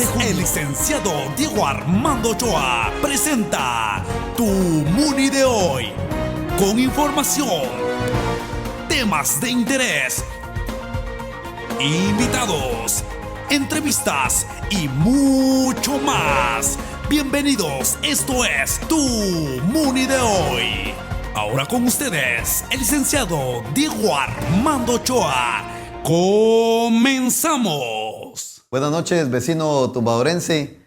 el licenciado Diego Armando Ochoa presenta Tu Muni de hoy, con información, temas de interés, invitados, entrevistas y mucho más. Bienvenidos, esto es Tu Muni de hoy. Ahora con ustedes, el licenciado Diego Armando Ochoa. ¡Comenzamos! Buenas noches, vecino tumbadorense.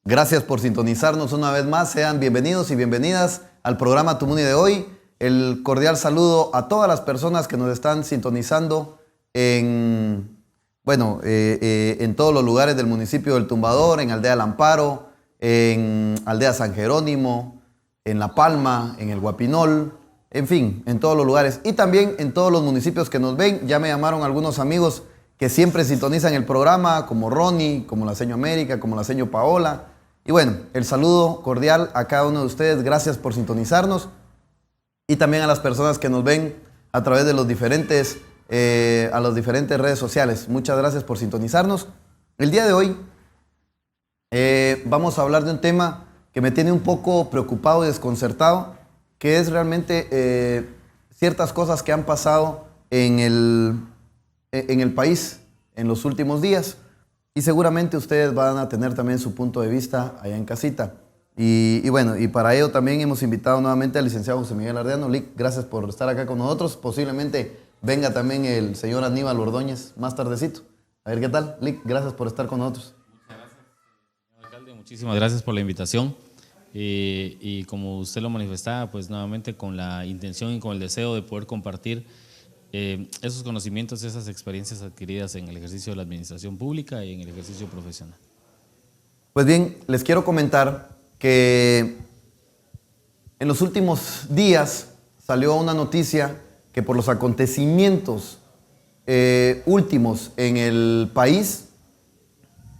Gracias por sintonizarnos una vez más. Sean bienvenidos y bienvenidas al programa Tu Muni de hoy. El cordial saludo a todas las personas que nos están sintonizando en todos los lugares del municipio del Tumbador, en Aldea El Amparo, en Aldea San Jerónimo, en La Palma, en el Guapinol, en fin, en todos los lugares. Y también en todos los municipios que nos ven. Ya me llamaron algunos amigos que siempre sintonizan el programa, como Ronnie, como la seño América, como la seño Paola. Y bueno, el saludo cordial a cada uno de ustedes. Gracias por sintonizarnos. Y también a las personas que nos ven a través de las diferentes redes sociales. Muchas gracias por sintonizarnos. El día de hoy vamos a hablar de un tema que me tiene un poco preocupado y desconcertado, que es realmente ciertas cosas que han pasado en el país en los últimos días, y seguramente ustedes van a tener también su punto de vista allá en casita. Y para ello también hemos invitado nuevamente al licenciado José Miguel Ardeano. Lic, gracias por estar acá con nosotros. Posiblemente venga también el señor Aníbal Ordóñez más tardecito. A ver qué tal. Lic, gracias por estar con nosotros. Muchas gracias, señor alcalde. Muchísimas gracias por la invitación. Y como usted lo manifestaba, pues nuevamente con la intención y con el deseo de poder compartir esos conocimientos, esas experiencias adquiridas en el ejercicio de la administración pública y en el ejercicio profesional. Pues bien, les quiero comentar que en los últimos días salió una noticia que por los acontecimientos últimos en el país,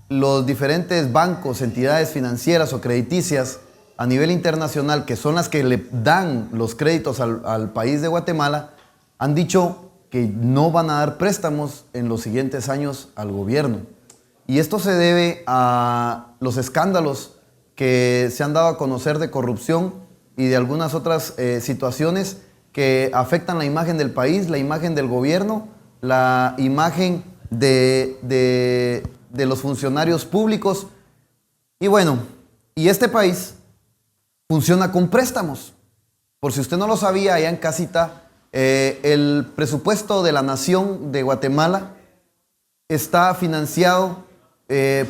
los diferentes bancos, entidades financieras o crediticias a nivel internacional, que son las que le dan los créditos al país de Guatemala, han dicho que no van a dar préstamos en los siguientes años al gobierno. Y esto se debe a los escándalos que se han dado a conocer de corrupción y de algunas otras situaciones que afectan la imagen del país, la imagen del gobierno, la imagen de los funcionarios públicos. Y bueno, y este país funciona con préstamos. Por si usted no lo sabía, allá en casita, el presupuesto de la nación de Guatemala está financiado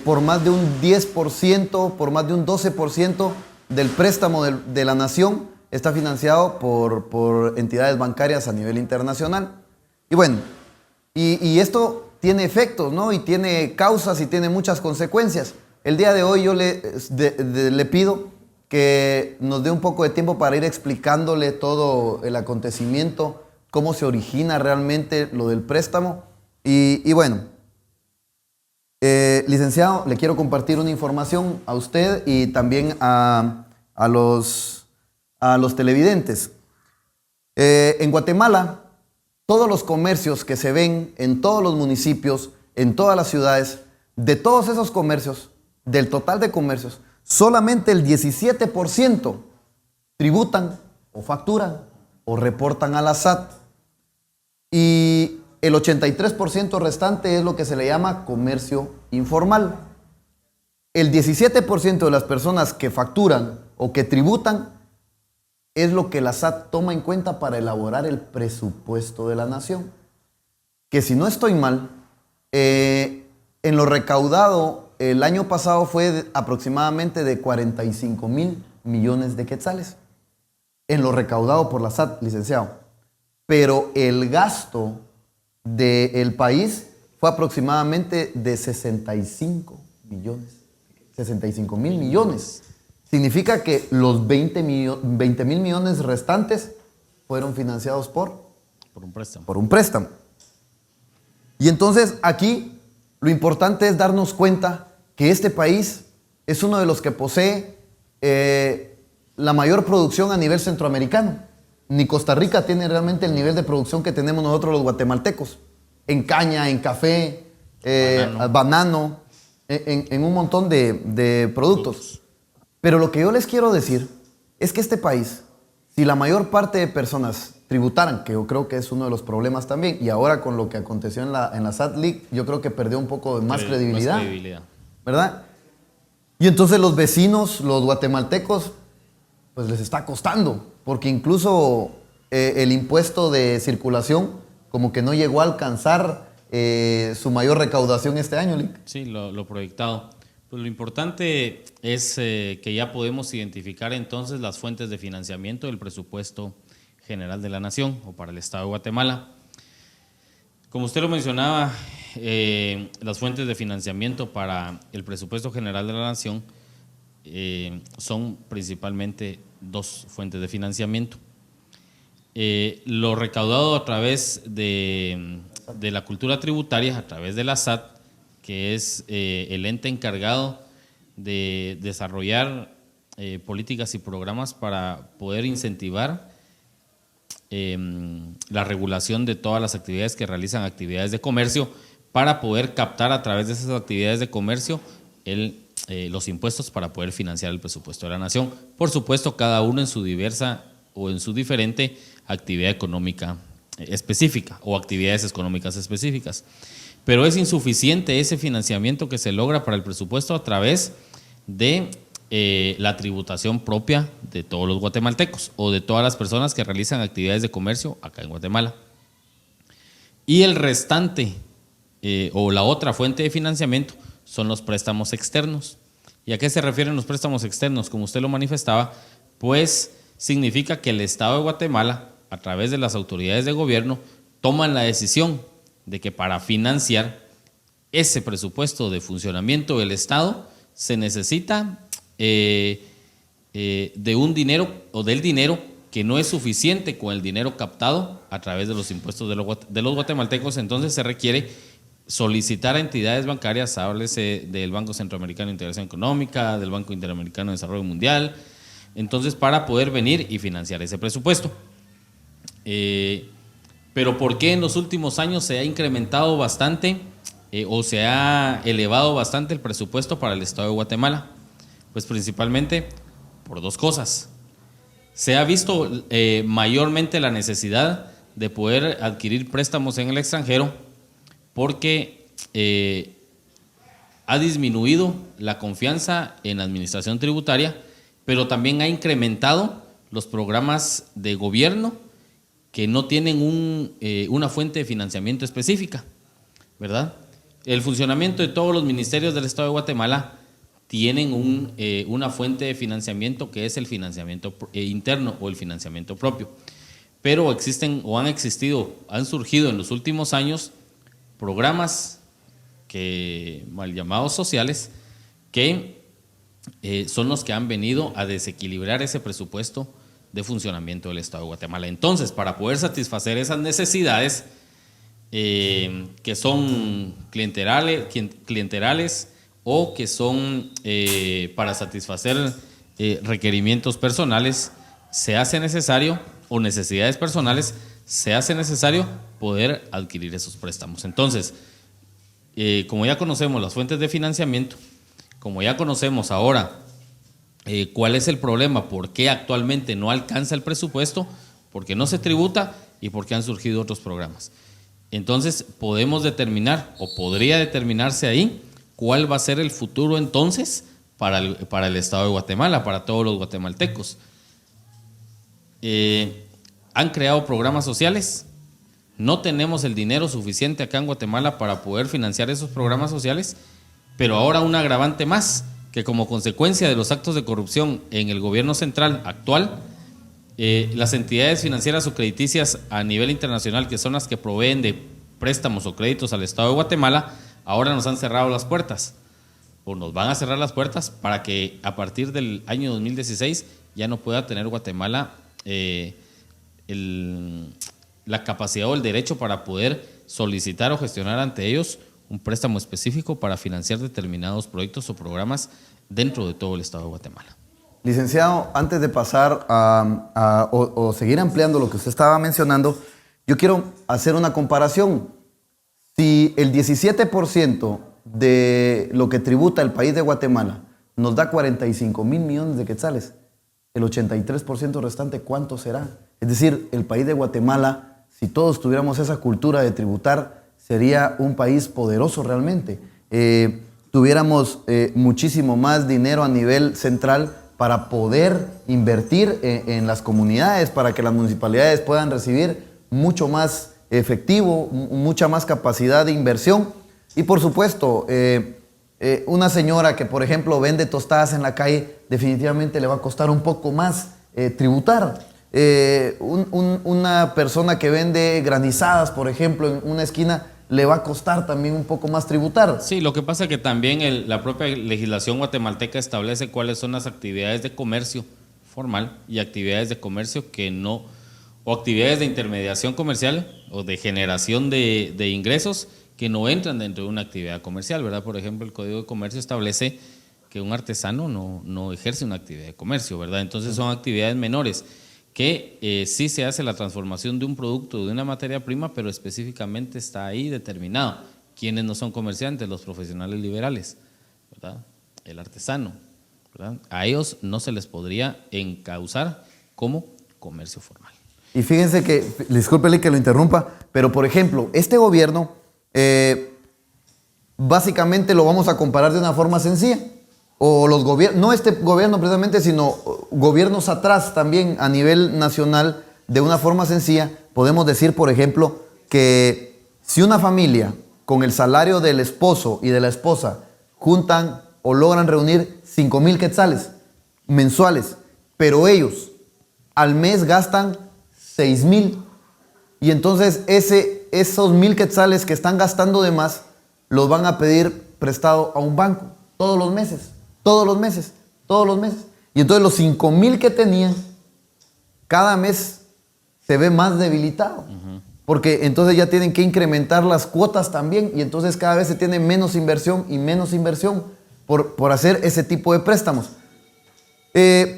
por más de un 10%, por más de un 12% del préstamo de la nación está financiado por entidades bancarias a nivel internacional. Y bueno, y esto tiene efectos, ¿no? Y tiene causas y tiene muchas consecuencias. El día de hoy yo le pido que nos dé un poco de tiempo para ir explicándole todo el acontecimiento, cómo se origina realmente lo del préstamo. Y bueno, licenciado, le quiero compartir una información a usted y también a los televidentes. En Guatemala, todos los comercios que se ven en todos los municipios, en todas las ciudades, de todos esos comercios, del total de comercios, solamente el 17% tributan o facturan o reportan a la SAT. Y el 83% restante es lo que se le llama comercio informal. El 17% de las personas que facturan o que tributan es lo que la SAT toma en cuenta para elaborar el presupuesto de la nación. Que si no estoy mal, en lo recaudado el año pasado fue aproximadamente de 45 mil millones de quetzales. En lo recaudado por la SAT, licenciado. Pero el gasto del país fue aproximadamente de 65 mil millones. Significa que los 20 mil millones restantes fueron financiados por un préstamo. Por un préstamo. Y entonces aquí lo importante es darnos cuenta que este país es uno de los que posee la mayor producción a nivel centroamericano. Ni Costa Rica tiene realmente el nivel de producción que tenemos nosotros los guatemaltecos. En caña, en café, banano. en un montón de productos. Pero lo que yo les quiero decir es que este país, si la mayor parte de personas tributaran, que yo creo que es uno de los problemas también, y ahora con lo que aconteció en la SAT League, yo creo que perdió un poco de más credibilidad, ¿verdad? Y entonces los vecinos, los guatemaltecos, pues les está costando, porque incluso el impuesto de circulación como que no llegó a alcanzar su mayor recaudación este año, Lick. Sí, lo proyectado. Pues lo importante es que ya podemos identificar entonces las fuentes de financiamiento del presupuesto general de la Nación o para el Estado de Guatemala. Como usted lo mencionaba, las fuentes de financiamiento para el presupuesto general de la Nación son principalmente dos fuentes de financiamiento. Lo recaudado a través de la cultura tributaria, a través de la SAT, que es el ente encargado de desarrollar políticas y programas para poder incentivar la regulación de todas las actividades que realizan actividades de comercio, para poder captar a través de esas actividades de comercio los impuestos para poder financiar el presupuesto de la Nación. Por supuesto, cada uno en su diversa o en su diferente actividad económica específica o actividades económicas específicas. Pero es insuficiente ese financiamiento que se logra para el presupuesto a través de la tributación propia de todos los guatemaltecos o de todas las personas que realizan actividades de comercio acá en Guatemala. Y el restante o la otra fuente de financiamiento son los préstamos externos. ¿Y a qué se refieren los préstamos externos? Como usted lo manifestaba, pues significa que el Estado de Guatemala, a través de las autoridades de gobierno, toman la decisión de que para financiar ese presupuesto de funcionamiento del Estado se necesita de un dinero o del dinero que no es suficiente con el dinero captado a través de los impuestos de los guatemaltecos. Entonces se requiere solicitar a entidades bancarias, háblese del Banco Centroamericano de Integración Económica, del Banco Interamericano de Desarrollo Mundial, entonces para poder venir y financiar ese presupuesto. Pero ¿por qué en los últimos años se ha incrementado bastante o se ha elevado bastante el presupuesto para el Estado de Guatemala? Pues principalmente por dos cosas. Se ha visto mayormente la necesidad de poder adquirir préstamos en el extranjero porque ha disminuido la confianza en la administración tributaria, pero también ha incrementado los programas de gobierno que no tienen una fuente de financiamiento específica, ¿verdad? El funcionamiento de todos los ministerios del Estado de Guatemala tienen una fuente de financiamiento que es el financiamiento interno o el financiamiento propio. Pero existen o han surgido en los últimos años programas mal llamados sociales que son los que han venido a desequilibrar ese presupuesto de funcionamiento del Estado de Guatemala. Entonces, para poder satisfacer esas necesidades que son clienterales o que son para satisfacer requerimientos personales, se hace necesario, o necesidades personales, se hace necesario poder adquirir esos préstamos. Entonces, como ya conocemos las fuentes de financiamiento, como ya conocemos ahora cuál es el problema, por qué actualmente no alcanza el presupuesto, porque no se tributa y porque han surgido otros programas. Entonces podemos determinar, o podría determinarse ahí, cuál va a ser el futuro entonces para el Estado de Guatemala, para todos los guatemaltecos. Han creado programas sociales, no tenemos el dinero suficiente acá en Guatemala para poder financiar esos programas sociales, pero ahora un agravante más, que como consecuencia de los actos de corrupción en el gobierno central actual, las entidades financieras o crediticias a nivel internacional, que son las que proveen de préstamos o créditos al Estado de Guatemala, ahora nos han cerrado las puertas, o nos van a cerrar las puertas para que a partir del año 2016 ya no pueda tener Guatemala la capacidad o el derecho para poder solicitar o gestionar ante ellos un préstamo específico para financiar determinados proyectos o programas dentro de todo el Estado de Guatemala. Licenciado, antes de pasar o seguir ampliando lo que usted estaba mencionando, yo quiero hacer una comparación. Si el 17% de lo que tributa el país de Guatemala nos da 45,000 millones de quetzales, el 83% restante, ¿cuánto será? Es decir, el país de Guatemala, si todos tuviéramos esa cultura de tributar, sería un país poderoso realmente. Tuviéramos muchísimo más dinero a nivel central para poder invertir en las comunidades, para que las municipalidades puedan recibir mucho más efectivo, mucha más capacidad de inversión. Y por supuesto, una señora que, por ejemplo, vende tostadas en la calle, definitivamente le va a costar un poco más tributar. Una persona que vende granizadas, por ejemplo, en una esquina, le va a costar también un poco más tributar. Sí, lo que pasa es que también la propia legislación guatemalteca establece cuáles son las actividades de comercio formal y actividades de comercio que no, o actividades de intermediación comercial o de generación de ingresos que no entran dentro de una actividad comercial, ¿verdad? Por ejemplo, el Código de Comercio establece que un artesano no ejerce una actividad de comercio, ¿verdad? Entonces son actividades menores que sí se hace la transformación de un producto, de una materia prima, pero específicamente está ahí determinado. ¿Quiénes no son comerciantes? Los profesionales liberales, ¿verdad? El artesano, ¿verdad? A ellos no se les podría encauzar como comercio formal. Y fíjense que, discúlpele que lo interrumpa, pero por ejemplo, este gobierno básicamente lo vamos a comparar de una forma sencilla. O los gobiernos, no este gobierno precisamente, sino gobiernos atrás también a nivel nacional, de una forma sencilla, podemos decir, por ejemplo, que si una familia con el salario del esposo y de la esposa juntan o logran reunir 5,000 quetzales mensuales, pero ellos al mes gastan 6,000, y entonces esos 1,000 quetzales que están gastando de más los van a pedir prestado a un banco todos los meses. Y entonces los 5,000 que tenían, cada mes se ve más debilitado. Porque entonces ya tienen que incrementar las cuotas también, y entonces cada vez se tiene menos inversión y menos inversión por hacer ese tipo de préstamos.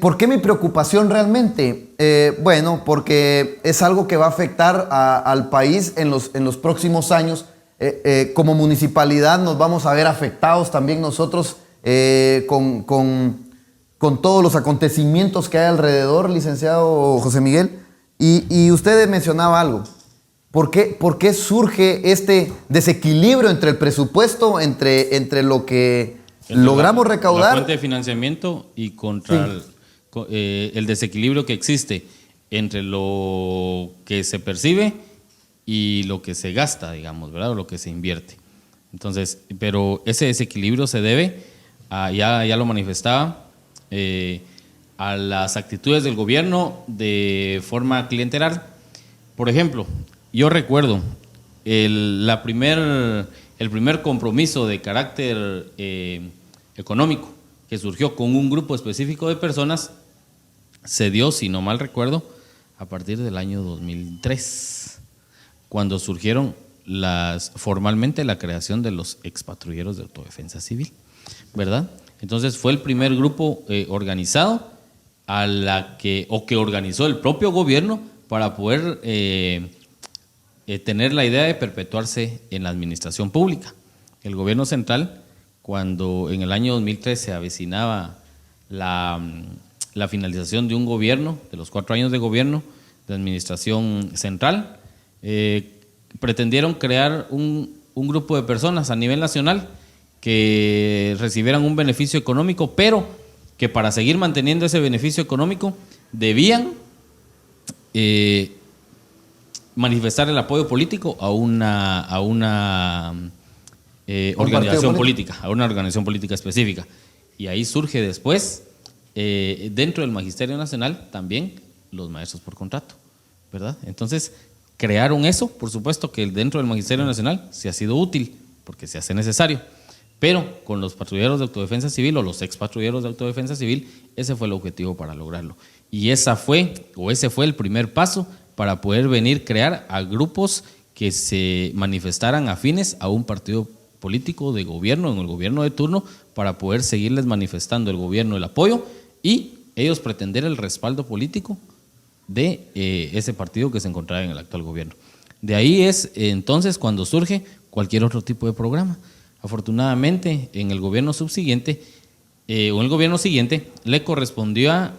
¿Por qué mi preocupación realmente? Bueno, porque es algo que va a afectar al país en los próximos años. Como municipalidad nos vamos a ver afectados también nosotros con todos los acontecimientos que hay alrededor, licenciado José Miguel. Y usted mencionaba algo. ¿Por qué surge este desequilibrio entre el presupuesto, entre lo que logramos recaudar? La fuente de financiamiento y contra el desequilibrio que existe entre lo que se percibe y lo que se gasta, digamos, ¿verdad? O lo que se invierte. Entonces, pero ese desequilibrio se debe ya lo manifestaba, a las actitudes del gobierno de forma clientelar. Por ejemplo, yo recuerdo el primer compromiso de carácter económico que surgió con un grupo específico de personas, se dio, si no mal recuerdo, a partir del año 2003, cuando surgieron formalmente la creación de los expatrulleros de autodefensa civil, ¿verdad? Entonces fue el primer grupo organizado que organizó el propio gobierno para poder tener la idea de perpetuarse en la administración pública. El gobierno central, cuando en el año 2003 se avecinaba la finalización de un gobierno, de los 4 años de gobierno de administración central, pretendieron crear un grupo de personas a nivel nacional que recibieran un beneficio económico, pero que para seguir manteniendo ese beneficio económico debían manifestar el apoyo político a una organización política, a una organización política específica. Y ahí surge después, dentro del Magisterio Nacional, también los maestros por contrato, ¿verdad? Entonces, crearon eso, por supuesto que dentro del Magisterio Nacional se ha sido útil, porque se hace necesario. Pero con los patrulleros de autodefensa civil o los expatrulleros de autodefensa civil, ese fue el objetivo para lograrlo. Y ese fue el primer paso para poder venir a crear a grupos que se manifestaran afines a un partido político de gobierno, en el gobierno de turno, para poder seguirles manifestando el gobierno el apoyo y ellos pretender el respaldo político de ese partido que se encontraba en el actual gobierno. De ahí es entonces cuando surge cualquier otro tipo de programa. Afortunadamente, en el gobierno subsiguiente o en el gobierno siguiente le correspondió a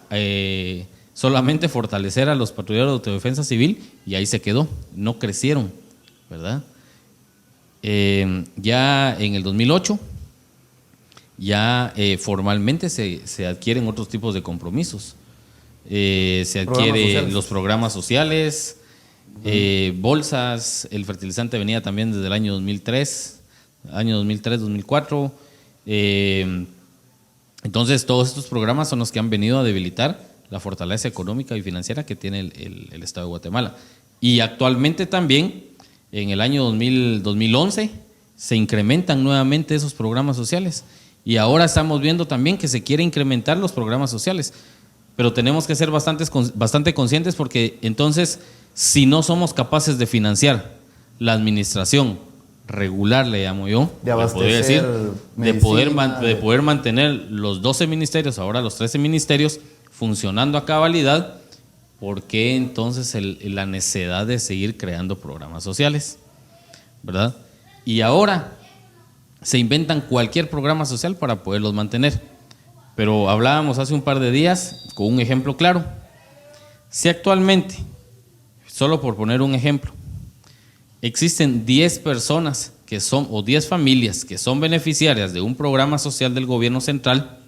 solamente fortalecer a los patrulleros de autodefensa civil y ahí se quedó, no crecieron, ¿verdad? Ya en el 2008 ya formalmente se adquieren otros tipos de compromisos. Se adquieren los programas sociales, bolsas, el fertilizante venía también desde el año 2003-2004. Entonces todos estos programas son los que han venido a debilitar la fortaleza económica y financiera que tiene el Estado de Guatemala. Y actualmente también, en el año 2011, se incrementan nuevamente esos programas sociales. Y ahora estamos viendo también que se quiere incrementar los programas sociales. Pero tenemos que ser bastante conscientes porque entonces, si no somos capaces de financiar la administración regular, le llamo yo, de podría decir, de poder mantener los 12 ministerios, ahora los 13 ministerios, funcionando a cabalidad, ¿por qué entonces la necesidad de seguir creando programas sociales? ¿Verdad? Y ahora se inventan cualquier programa social para poderlos mantener. Pero hablábamos hace un par de días con un ejemplo claro. Si actualmente, solo por poner un ejemplo, existen 10 personas que son, o 10 familias que son beneficiarias de un programa social del gobierno central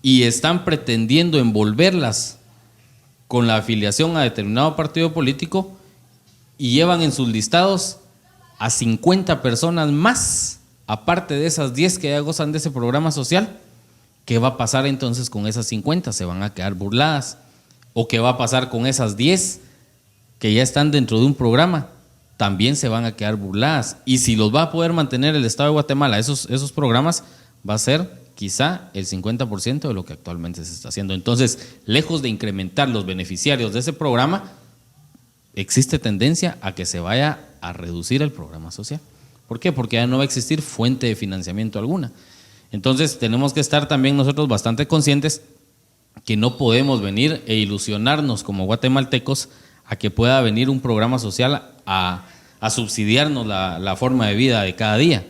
y están pretendiendo envolverlas con la afiliación a determinado partido político y llevan en sus listados a 50 personas más, aparte de esas 10 que ya gozan de ese programa social, ¿qué va a pasar entonces con esas 50? ¿Se van a quedar burladas? ¿O qué va a pasar con esas 10 que ya están dentro de un programa? También se van a quedar burladas. Y si los va a poder mantener el Estado de Guatemala, esos programas, va a ser quizá el 50% de lo que actualmente se está haciendo. Entonces, lejos de incrementar los beneficiarios de ese programa, existe tendencia a que se vaya a reducir el programa social. ¿Por qué? Porque ya no va a existir fuente de financiamiento alguna. Entonces, tenemos que estar también nosotros bastante conscientes que no podemos venir e ilusionarnos como guatemaltecos a que pueda venir un programa social a subsidiarnos la forma de vida de cada día,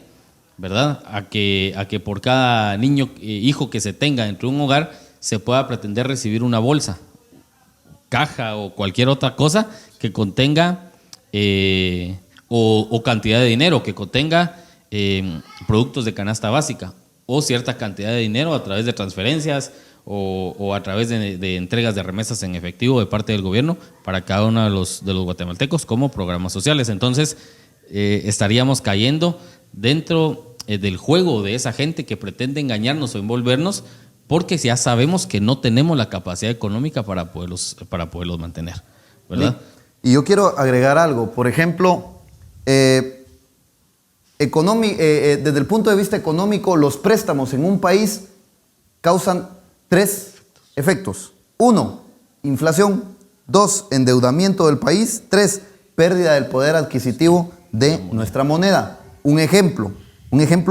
¿verdad? A que por cada niño, hijo que se tenga dentro de un hogar, se pueda pretender recibir una bolsa, caja o cualquier otra cosa que contenga o cantidad de dinero, que contenga productos de canasta básica o cierta cantidad de dinero a través de transferencias o a través de entregas de remesas en efectivo de parte del gobierno para cada uno de los guatemaltecos como programas sociales. Entonces, estaríamos cayendo dentro del juego de esa gente que pretende engañarnos o envolvernos porque ya sabemos que no tenemos la capacidad económica para poderlos mantener, ¿verdad? Y yo quiero agregar algo. Por ejemplo, desde el punto de vista económico, los préstamos en un país causan 3 efectos. 1, inflación. 2, endeudamiento del país. 3, pérdida del poder adquisitivo de nuestra moneda. Un ejemplo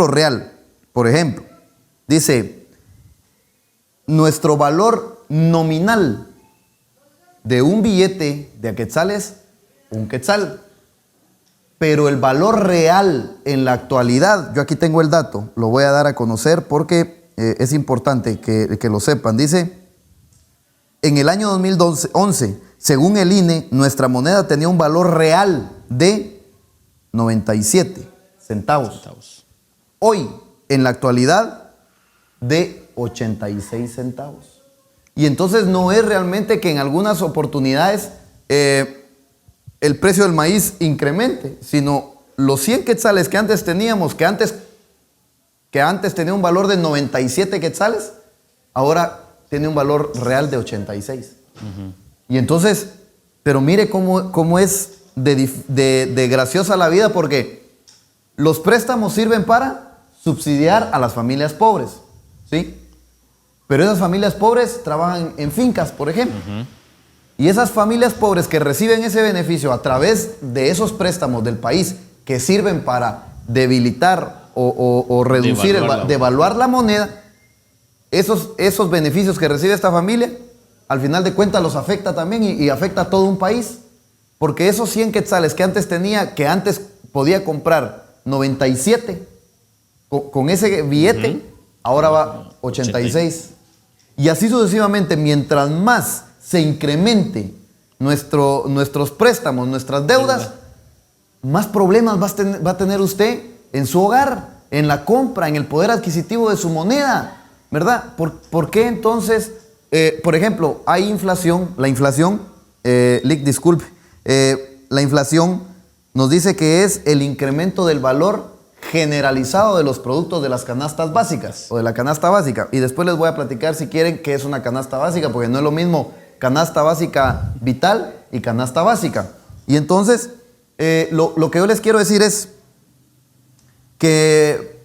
real. Por ejemplo, dice, nuestro valor nominal de un billete de a quetzales, un quetzal. Pero el valor real en la actualidad, yo aquí tengo el dato, lo voy a dar a conocer porque es importante que lo sepan. Dice, en el año 2011, según el INE, nuestra moneda tenía un valor real de 97 centavos. Hoy, en la actualidad, de 86 centavos. Y entonces no es realmente que en algunas oportunidades el precio del maíz incremente, sino los 100 quetzales que antes teníamos, que antes tenía un valor de 97 quetzales, ahora tiene un valor real de 86. Y entonces, pero mire cómo es de graciosa la vida, porque los préstamos sirven para subsidiar a las familias pobres, ¿sí? Pero esas familias pobres trabajan en fincas, por ejemplo. Y esas familias pobres que reciben ese beneficio a través de esos préstamos del país que sirven para debilitar o reducir, devaluar la moneda, esos beneficios que recibe esta familia, al final de cuentas los afecta también y afecta a todo un país. Porque esos 100 quetzales que antes tenía, que antes podía comprar 97, con ese billete, ahora va 86. Y así sucesivamente, mientras más se incremente nuestros préstamos, nuestras deudas, más problemas va a tener usted en su hogar, en la compra, en el poder adquisitivo de su moneda, ¿verdad? ¿Por qué entonces, por ejemplo, hay inflación? La inflación, Lick, disculpe, la inflación nos dice que es el incremento del valor generalizado de los productos de las canastas básicas o de la canasta básica. Y después les voy a platicar, si quieren, qué es una canasta básica, porque no es lo mismo canasta básica vital y canasta básica. Y entonces, lo que yo les quiero decir es que,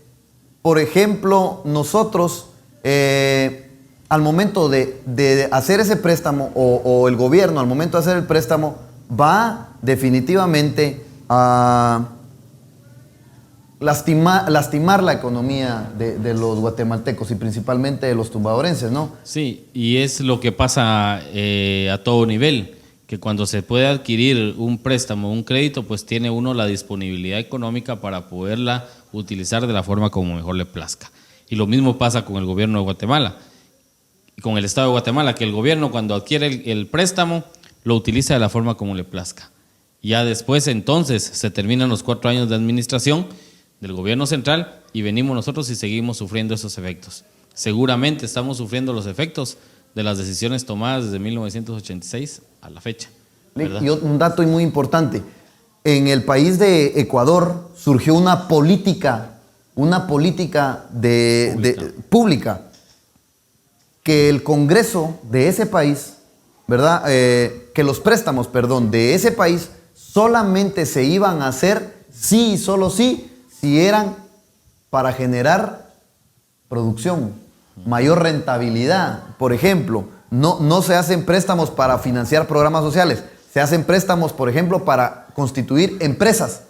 por ejemplo, nosotros, al momento de hacer ese préstamo, o el gobierno al momento de hacer el préstamo, va definitivamente a lastimar la economía de los guatemaltecos y principalmente de los tumbadorenses, ¿no? Sí, y es lo que pasa a todo nivel, que cuando se puede adquirir un préstamo, un crédito, pues tiene uno la disponibilidad económica para poderla utilizar de la forma como mejor le plazca. Y lo mismo pasa con el gobierno de Guatemala, con el Estado de Guatemala, que el gobierno cuando adquiere el préstamo lo utiliza de la forma como le plazca. Ya después entonces se terminan los 4 años de administración del gobierno central y venimos nosotros y seguimos sufriendo esos efectos. Seguramente estamos sufriendo los efectos de las decisiones tomadas desde 1986 a la fecha, ¿verdad? Y un dato muy importante, en el país de Ecuador surgió una política pública que el Congreso de ese país, ¿verdad? Que los préstamos, de ese país solamente se iban a hacer sí y solo sí si eran para generar producción, mayor rentabilidad. Por ejemplo, no se hacen préstamos para financiar programas sociales, se hacen préstamos, por ejemplo, para constituir empresas,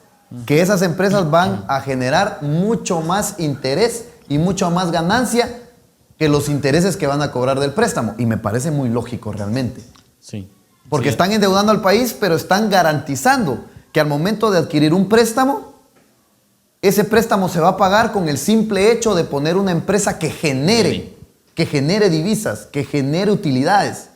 que esas empresas van a generar mucho más interés y mucho más ganancia que los intereses que van a cobrar del préstamo. Y me parece muy lógico realmente. Sí. Porque Sí. están endeudando al país, pero están garantizando que al momento de adquirir un préstamo, ese préstamo se va a pagar con el simple hecho de poner una empresa que genere divisas, que genere utilidades.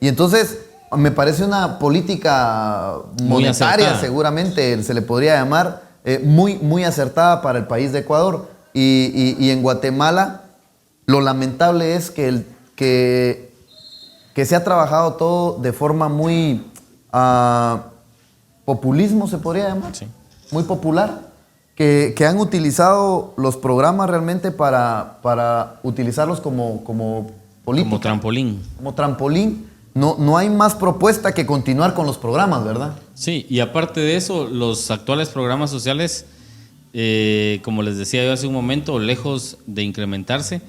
Y entonces me parece una política monetaria, seguramente se le podría llamar, muy acertada para el país de Ecuador. Y en Guatemala, lo lamentable es que se ha trabajado todo de forma muy populismo, se podría llamar, Sí. muy popular, que han utilizado los programas realmente para utilizarlos como política. Como trampolín. Como trampolín. No hay más propuesta que continuar con los programas, ¿verdad? Sí, y aparte de eso, los actuales programas sociales, como les decía yo hace un momento, lejos de incrementarse,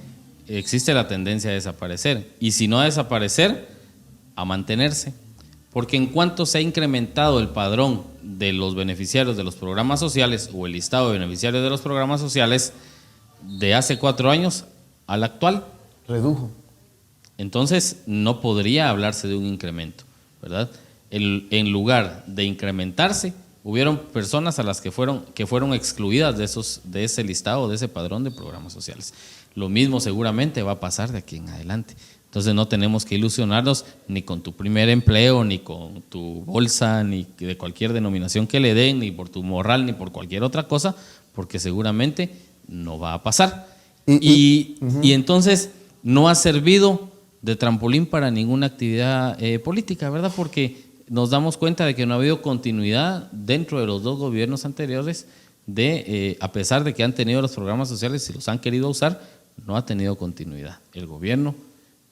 existe la tendencia a desaparecer. Y si no a desaparecer, a mantenerse. Porque en cuanto se ha incrementado el padrón de los beneficiarios de los programas sociales o el listado de beneficiarios de los programas sociales de hace 4 años al actual, Redujo. entonces no podría hablarse de un incremento, ¿verdad? En lugar de incrementarse, hubieron personas a las que fueron excluidas de ese listado, de ese padrón de programas sociales. Lo mismo seguramente va a pasar de aquí en adelante. Entonces no tenemos que ilusionarnos ni con tu primer empleo, ni con tu bolsa, ni de cualquier denominación que le den, ni por tu morral, ni por cualquier otra cosa, porque seguramente no va a pasar. Y entonces no ha servido de trampolín para ninguna actividad política, ¿verdad? Porque nos damos cuenta de que no ha habido continuidad dentro de los 2 gobiernos anteriores, a pesar de que han tenido los programas sociales y los han querido usar, no ha tenido continuidad el gobierno,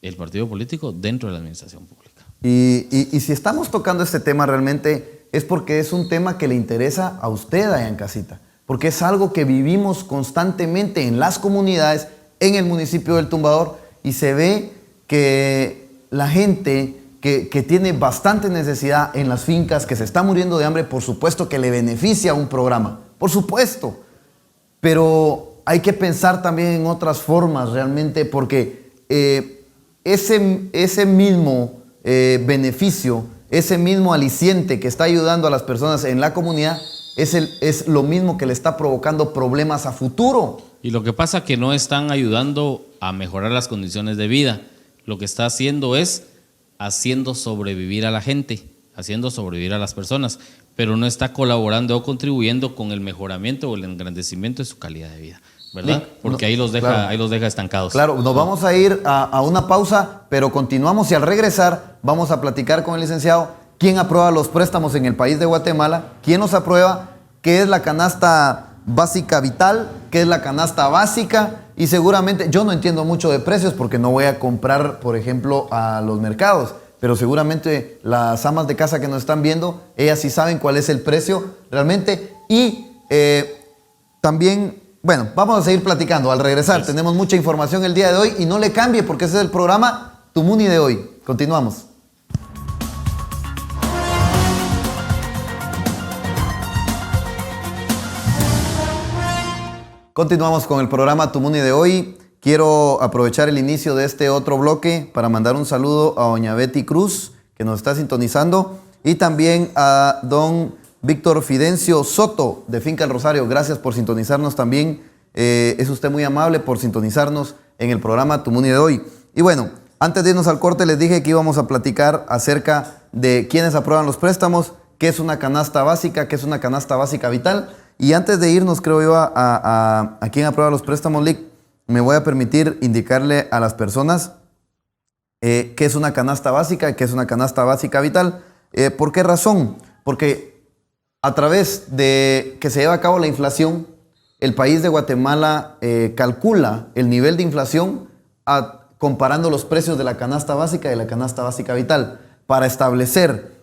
el partido político dentro de la administración pública. Y si estamos tocando este tema realmente es porque es un tema que le interesa a usted allá en casita, porque es algo que vivimos constantemente en las comunidades, en el municipio del Tumbador, y se ve que la gente que tiene bastante necesidad en las fincas, que se está muriendo de hambre, por supuesto que le beneficia un programa, por supuesto, pero hay que pensar también en otras formas realmente, porque ese mismo beneficio, ese mismo aliciente que está ayudando a las personas en la comunidad es lo mismo que le está provocando problemas a futuro. Y lo que pasa es que no están ayudando a mejorar las condiciones de vida. Lo que está haciendo es haciendo sobrevivir a la gente, haciendo sobrevivir a las personas, pero no está colaborando o contribuyendo con el mejoramiento o el engrandecimiento de su calidad de vida, ¿verdad? Porque ahí los deja, claro. ahí los deja estancados. Claro, nos vamos a ir a una pausa, pero continuamos y al regresar vamos a platicar con el licenciado quién aprueba los préstamos en el país de Guatemala, quién los aprueba, qué es la canasta básica vital, qué es la canasta básica, y seguramente, yo no entiendo mucho de precios porque no voy a comprar, por ejemplo, a los mercados, pero seguramente las amas de casa que nos están viendo, ellas sí saben cuál es el precio realmente, y también, bueno, vamos a seguir platicando al regresar. Pues. Tenemos mucha información el día de hoy y no le cambie porque ese es el programa Tu Muni de hoy. Continuamos. Continuamos con el programa Tu Muni de hoy. Quiero aprovechar el inicio de este otro bloque para mandar un saludo a doña Betty Cruz, que nos está sintonizando, y también a don Víctor Fidencio Soto, de Finca El Rosario. Gracias por sintonizarnos también. Es usted muy amable por sintonizarnos en el programa Tu Muni de hoy. Y bueno, antes de irnos al corte les dije que íbamos a platicar acerca de quiénes aprueban los préstamos, qué es una canasta básica, qué es una canasta básica vital. Y antes de irnos, creo yo, a quién aprueba los préstamos, Lic, me voy a permitir indicarle a las personas qué es una canasta básica y qué es una canasta básica vital. ¿Por qué razón? Porque a través de que se lleva a cabo la inflación, el país de Guatemala calcula el nivel de inflación comparando los precios de la canasta básica y la canasta básica vital. Para establecer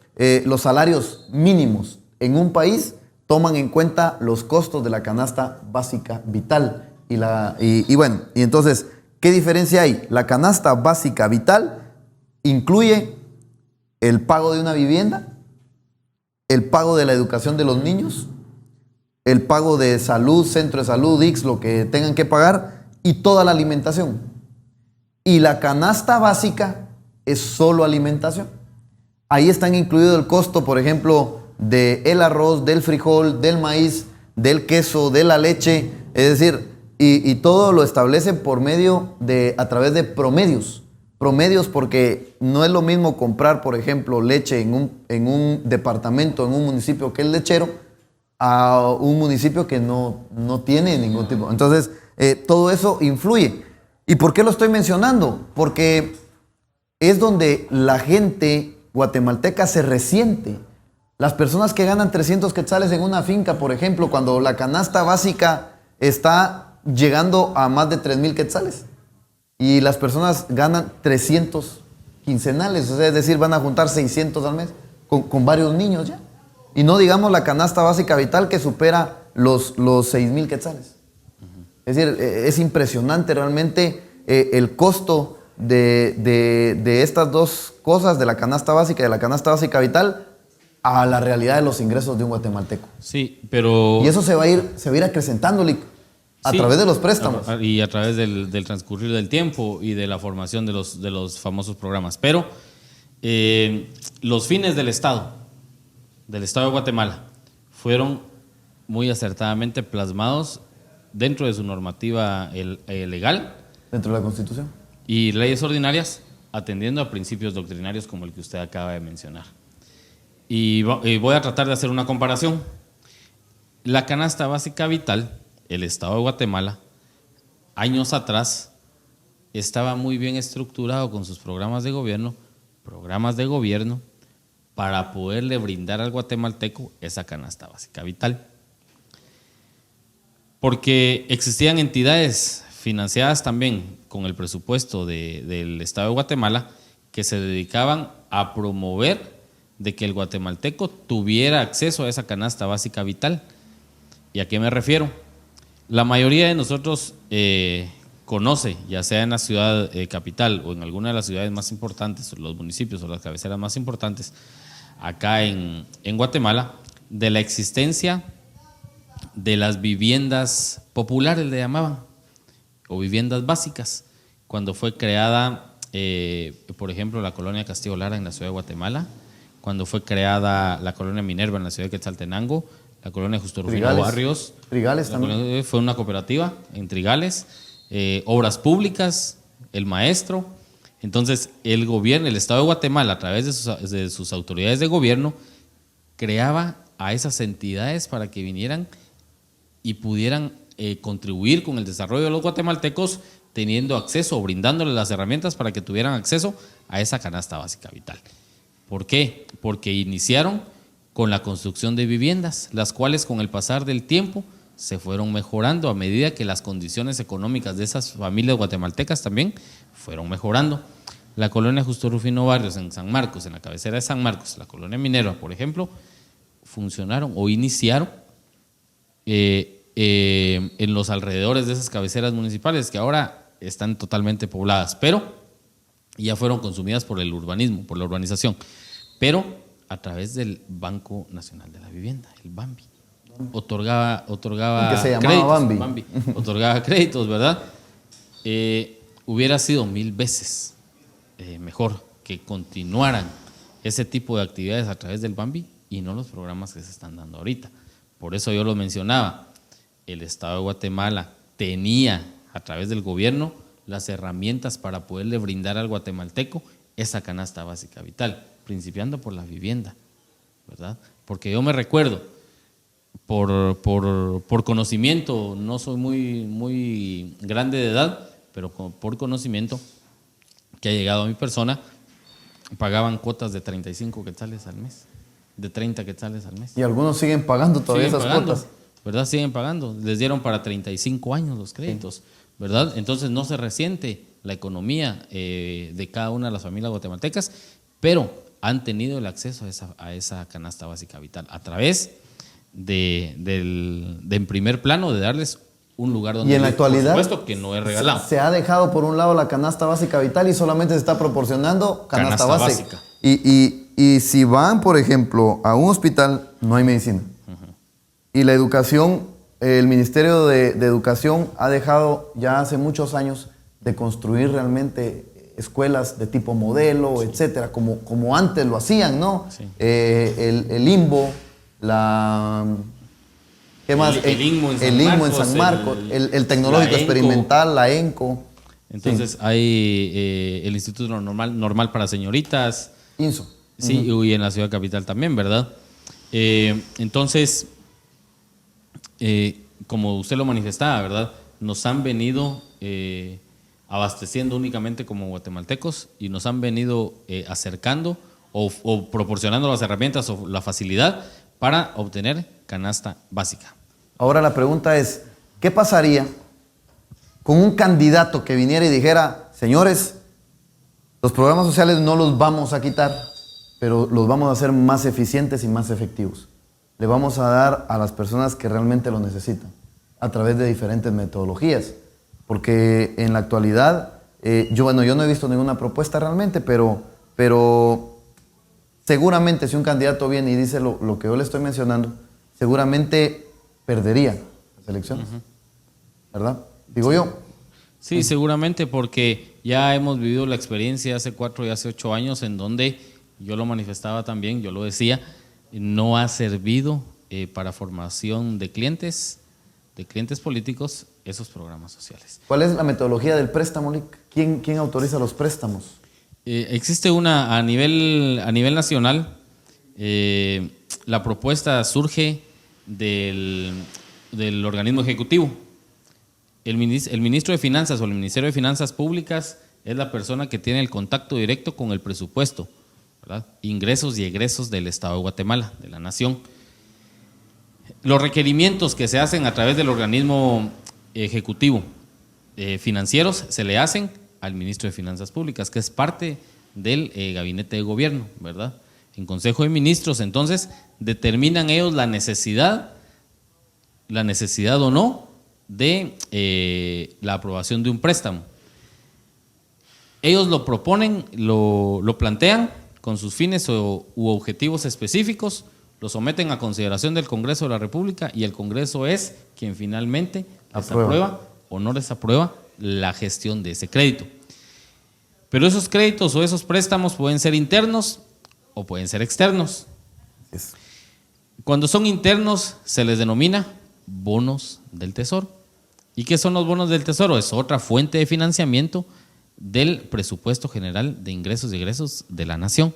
los salarios mínimos en un país, toman en cuenta los costos de la canasta básica vital. Y bueno, y entonces, ¿qué diferencia hay? La canasta básica vital incluye el pago de una vivienda, el pago de la educación de los niños, el pago de salud, centro de salud, IX, lo que tengan que pagar, y toda la alimentación. Y la canasta básica es solo alimentación. Ahí están incluido el costo, por ejemplo, del arroz, del frijol, del maíz, del queso, de la leche, es decir, y todo lo establecen por medio a través de promedios, porque no es lo mismo comprar, por ejemplo, leche en un departamento, en un municipio que es lechero, a un municipio que no tiene ningún tipo. Entonces, todo eso influye. ¿Y por qué lo estoy mencionando? Porque es donde la gente guatemalteca se resiente. Las personas que ganan 300 quetzales en una finca, por ejemplo, cuando la canasta básica está llegando a más de 3,000 quetzales y las personas ganan 300 quincenales, o sea, es decir, van a juntar 600 al mes con varios niños ya. Y no digamos la canasta básica vital que supera los 6,000 quetzales. Es decir, es impresionante realmente el costo de estas dos cosas, de la canasta básica y de la canasta básica vital, a la realidad de los ingresos de un guatemalteco. Sí, pero... Y eso se va a ir acrecentando a través de los préstamos. Y a través del transcurrir del tiempo y de la formación de los famosos programas. Pero los fines del Estado de Guatemala, fueron muy acertadamente plasmados dentro de su normativa legal. Dentro de la Constitución. Y leyes ordinarias, atendiendo a principios doctrinarios como el que usted acaba de mencionar. Y voy a tratar de hacer una comparación. La canasta básica vital, el Estado de Guatemala, años atrás, estaba muy bien estructurado con sus programas de gobierno para poderle brindar al guatemalteco esa canasta básica vital. Porque existían entidades financiadas también con el presupuesto del Estado de Guatemala que se dedicaban a promover de que el guatemalteco tuviera acceso a esa canasta básica vital. ¿Y a qué me refiero? La mayoría de nosotros conoce, ya sea en la ciudad capital o en alguna de las ciudades más importantes, o los municipios o las cabeceras más importantes, acá en Guatemala, de la existencia de las viviendas populares, le llamaban, o viviendas básicas, cuando fue creada, por ejemplo, la colonia Castillo Lara en la ciudad de Guatemala, cuando fue creada la colonia Minerva en la ciudad de Quetzaltenango, la colonia Justo Rufino Trigales. Barrios. Trigales también. Fue una cooperativa en Trigales, Obras Públicas, El Maestro. Entonces, el gobierno, el Estado de Guatemala, a través de sus autoridades de gobierno, creaba a esas entidades para que vinieran y pudieran contribuir con el desarrollo de los guatemaltecos, teniendo acceso o brindándoles las herramientas para que tuvieran acceso a esa canasta básica vital. ¿Por qué? Porque iniciaron con la construcción de viviendas, las cuales con el pasar del tiempo se fueron mejorando a medida que las condiciones económicas de esas familias guatemaltecas también fueron mejorando. La colonia Justo Rufino Barrios en San Marcos, en la cabecera de San Marcos, la colonia Minerva, por ejemplo, funcionaron o iniciaron en los alrededores de esas cabeceras municipales que ahora están totalmente pobladas, pero ya fueron consumidas por el urbanismo, por la urbanización, pero a través del Banco Nacional de la Vivienda, el BAMBI. Otorgaba que se llamaba créditos, Bambi. otorgaba créditos, ¿verdad? Hubiera sido 1000 veces mejor que continuaran ese tipo de actividades a través del BAMBI y no los programas que se están dando ahorita. Por eso yo lo mencionaba, el Estado de Guatemala tenía a través del gobierno las herramientas para poderle brindar al guatemalteco esa canasta básica vital, principiando por la vivienda, ¿verdad? Porque yo me recuerdo, por conocimiento, no soy muy grande de edad, pero por conocimiento que ha llegado a mi persona, pagaban cuotas de 35 quetzales al mes, de 30 quetzales al mes. Y algunos siguen pagando todavía Siguen esas pagando, cuotas. ¿verdad? Siguen pagando. Les dieron para 35 años los créditos, ¿verdad? Entonces no se resiente la economía de cada una de las familias guatemaltecas, pero han tenido el acceso a esa canasta básica vital a través de en primer plano, de darles un lugar donde Y en la vivir, actualidad, por supuesto que no es regalado. se ha dejado por un lado la canasta básica vital y solamente se está proporcionando canasta básica. Y si van, por ejemplo, a un hospital, no hay medicina. Y la educación, el Ministerio de Educación ha dejado ya hace muchos años de construir realmente escuelas de tipo modelo, etcétera, como antes lo hacían, ¿no? Sí. El IMBO, ¿qué más? El INMO en San el INMO en Marcos, San Marcos, el Tecnológico la ENCO. Experimental, la ENCO. Entonces hay el Instituto Normal para Señoritas, INSO. sí, y en la ciudad capital también, ¿verdad? Entonces, como usted lo manifestaba, ¿verdad? Nos han venido abasteciendo únicamente como guatemaltecos y nos han venido acercando o proporcionando las herramientas o la facilidad para obtener canasta básica. Ahora la pregunta es, ¿qué pasaría con un candidato que viniera y dijera, señores, los programas sociales no los vamos a quitar, pero los vamos a hacer más eficientes y más efectivos? Le vamos a dar a las personas que realmente lo necesitan a través de diferentes metodologías. Porque en la actualidad, yo no he visto ninguna propuesta realmente, pero seguramente si un candidato viene y dice lo que yo le estoy mencionando, seguramente perdería las elecciones, ¿verdad? Digo yo. Sí, seguramente, porque ya hemos vivido la experiencia hace 4 y hace 8 años en donde yo lo manifestaba también, yo lo decía, no ha servido para formación de clientes políticos esos programas sociales. ¿Cuál es la metodología del préstamo, Lic? ¿Quién autoriza los préstamos? Existe una a nivel nacional. La propuesta surge del organismo ejecutivo. El ministro de Finanzas o el Ministerio de Finanzas Públicas es la persona que tiene el contacto directo con el presupuesto, ¿verdad? Ingresos y egresos del Estado de Guatemala, de la nación. Los requerimientos que se hacen a través del organismo ejecutivo financieros se le hacen al ministro de Finanzas Públicas, que es parte del gabinete de gobierno, ¿verdad? En Consejo de Ministros, entonces, determinan ellos la necesidad o no de la aprobación de un préstamo. Ellos lo proponen, lo plantean con sus fines u objetivos específicos, lo someten a consideración del Congreso de la República y el Congreso es quien finalmente les aprueba o no les aprueba la gestión de ese crédito. Pero esos créditos o esos préstamos pueden ser internos o pueden ser externos. Cuando son internos se les denomina bonos del tesoro. ¿Y qué son los bonos del tesoro? Es otra fuente de financiamiento del presupuesto general de ingresos y egresos de la nación.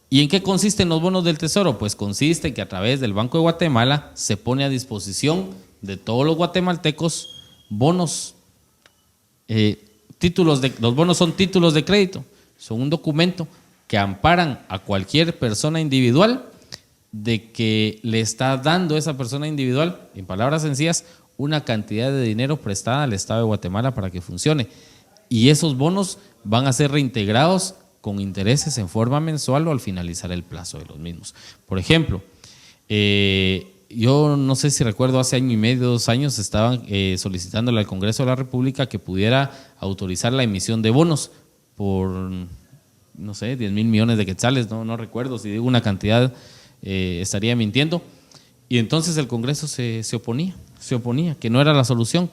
¿Y en qué consisten los bonos del tesoro? Pues consiste en que a través del Banco de Guatemala se pone a disposición de todos los guatemaltecos bonos. Los bonos son títulos de crédito, son un documento que amparan a cualquier persona individual de que le está dando esa persona individual, en palabras sencillas, una cantidad de dinero prestada al Estado de Guatemala para que funcione. Y esos bonos van a ser reintegrados con intereses en forma mensual o al finalizar el plazo de los mismos. Por ejemplo, yo no sé si recuerdo, hace año y medio, 2 años, estaban solicitándole al Congreso de la República que pudiera autorizar la emisión de bonos por, no sé, 10,000 millones de quetzales, no recuerdo, si digo una cantidad estaría mintiendo. Y entonces el Congreso se oponía, que no era la solución,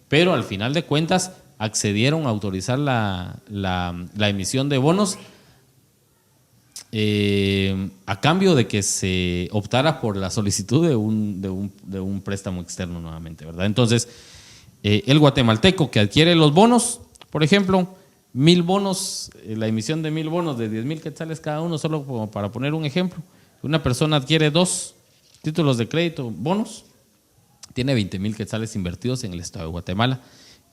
pero al final de cuentas accedieron a autorizar la emisión de bonos a cambio de que se optara por la solicitud de un préstamo externo nuevamente, ¿verdad? Entonces, el guatemalteco que adquiere los bonos, por ejemplo, 1,000 bonos, la emisión de 1,000 bonos de 10,000 quetzales cada uno, solo como para poner un ejemplo, una persona adquiere 2 títulos de crédito, bonos, tiene 20,000 quetzales invertidos en el Estado de Guatemala,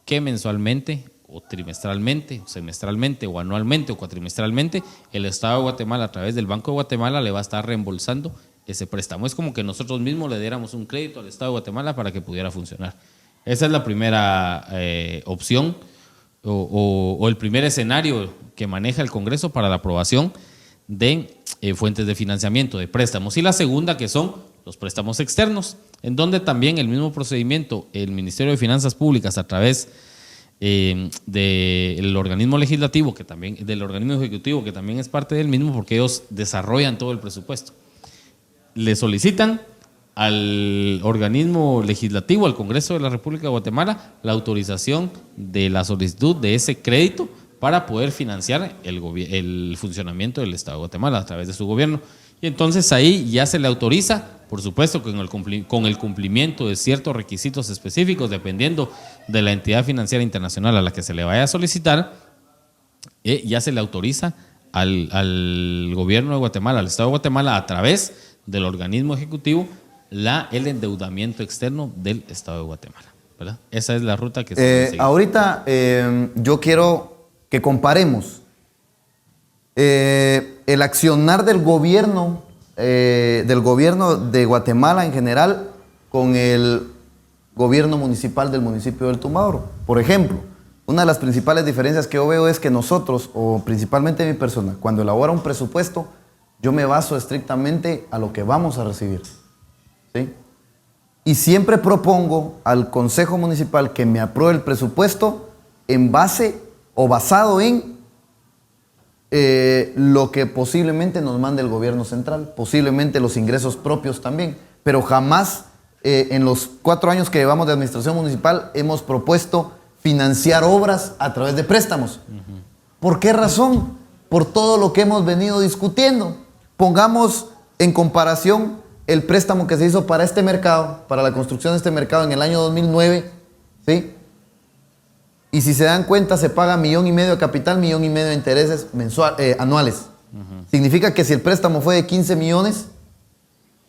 que mensualmente o trimestralmente, o semestralmente, o anualmente, o cuatrimestralmente, el Estado de Guatemala a través del Banco de Guatemala le va a estar reembolsando ese préstamo. Es como que nosotros mismos le diéramos un crédito al Estado de Guatemala para que pudiera funcionar. Esa es la primera opción o el primer escenario que maneja el Congreso para la aprobación de fuentes de financiamiento, de préstamos. Y la segunda, que son los préstamos externos, en donde también el mismo procedimiento, el Ministerio de Finanzas Públicas a través del organismo legislativo, del organismo ejecutivo, que también es parte del mismo, porque ellos desarrollan todo el presupuesto, le solicitan al organismo legislativo, al Congreso de la República de Guatemala, la autorización de la solicitud de ese crédito para poder financiar el funcionamiento del Estado de Guatemala a través de su gobierno. Y entonces ahí ya se le autoriza, por supuesto, con el cumplimiento de ciertos requisitos específicos, dependiendo de la entidad financiera internacional a la que se le vaya a solicitar, ya se le autoriza al gobierno de Guatemala, al Estado de Guatemala, a través del organismo ejecutivo, el endeudamiento externo del Estado de Guatemala, ¿verdad? Esa es la ruta que se debe seguir. Ahorita yo quiero que comparemos el accionar del gobierno de Guatemala en general con el gobierno municipal del municipio del Tumbadoro. Por ejemplo, una de las principales diferencias que yo veo es que nosotros, o principalmente mi persona, cuando elabora un presupuesto, yo me baso estrictamente a lo que vamos a recibir, ¿sí? Y siempre propongo al Consejo Municipal que me apruebe el presupuesto en base o basado en lo que posiblemente nos mande el gobierno central, posiblemente los ingresos propios también, pero jamás en los 4 años que llevamos de administración municipal hemos propuesto financiar obras a través de préstamos. ¿Por qué razón? Por todo lo que hemos venido discutiendo. Pongamos en comparación el préstamo que se hizo para este mercado, para la construcción de este mercado en el año 2009, ¿sí? Y si se dan cuenta, se paga 1,5 millones de capital, 1,5 millones de intereses anuales. Significa que si el préstamo fue de 15 millones,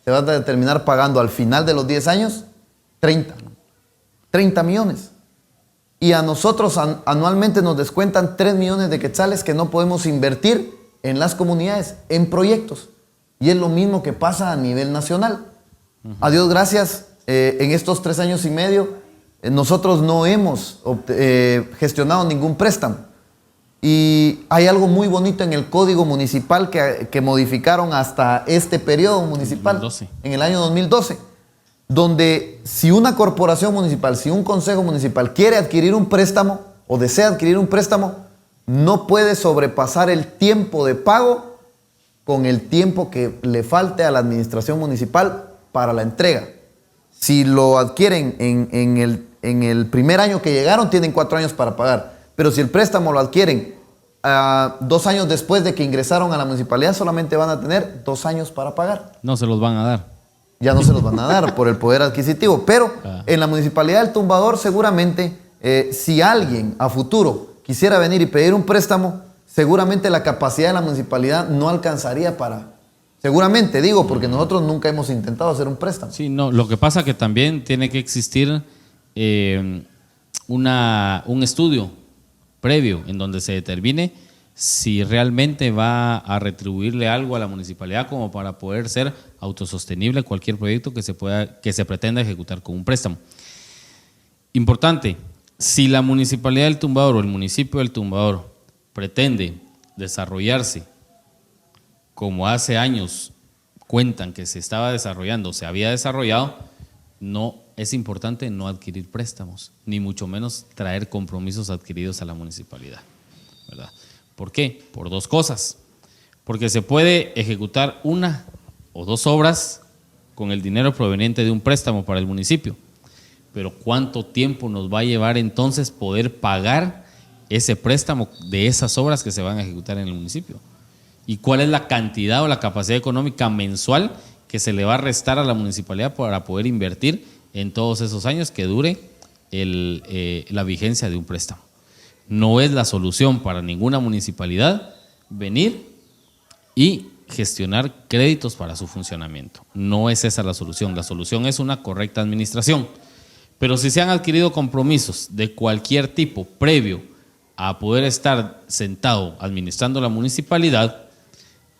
se va a terminar pagando al final de los 10 años 30 millones. Y a nosotros anualmente nos descuentan 3 millones de quetzales que no podemos invertir en las comunidades, en proyectos. Y es lo mismo que pasa a nivel nacional. A Dios gracias, en estos 3 años y medio, nosotros no hemos gestionado ningún préstamo. Y hay algo muy bonito en el código municipal que modificaron hasta este periodo municipal, 2012. En el año 2012, donde si una corporación municipal, si un consejo municipal quiere adquirir un préstamo o desea adquirir un préstamo, no puede sobrepasar el tiempo de pago con el tiempo que le falte a la administración municipal para la entrega. Si lo adquieren en el primer año que llegaron, tienen 4 años para pagar. Pero si el préstamo lo adquieren 2 años después de que ingresaron a la municipalidad solamente van a tener 2 años para pagar. No se los van a dar. Ya no se los van a dar por el poder adquisitivo. Pero en la municipalidad del Tumbador seguramente, si alguien a futuro quisiera venir y pedir un préstamo, seguramente la capacidad de la municipalidad no alcanzaría para... Seguramente, digo, porque nosotros nunca hemos intentado hacer un préstamo. Sí, no, lo que pasa que también tiene que existir un estudio previo en donde se determine si realmente va a retribuirle algo a la municipalidad como para poder ser autosostenible cualquier proyecto que se pretenda ejecutar con un préstamo. Importante, si la municipalidad del Tumbador o el municipio del Tumbador pretende desarrollarse como hace años cuentan que se estaba desarrollando, se había desarrollado, no es importante no adquirir préstamos, ni mucho menos traer compromisos adquiridos a la municipalidad, ¿verdad? ¿Por qué? Por 2 cosas. Porque se puede ejecutar 1 o 2 obras con el dinero proveniente de un préstamo para el municipio, pero ¿cuánto tiempo nos va a llevar entonces poder pagar ese préstamo de esas obras que se van a ejecutar en el municipio? ¿Y cuál es la cantidad o la capacidad económica mensual que se le va a restar a la municipalidad para poder invertir en todos esos años que dure la vigencia de un préstamo? No es la solución para ninguna municipalidad venir y gestionar créditos para su funcionamiento. No es esa la solución. La solución es una correcta administración. Pero si se han adquirido compromisos de cualquier tipo previo a poder estar sentado administrando la municipalidad,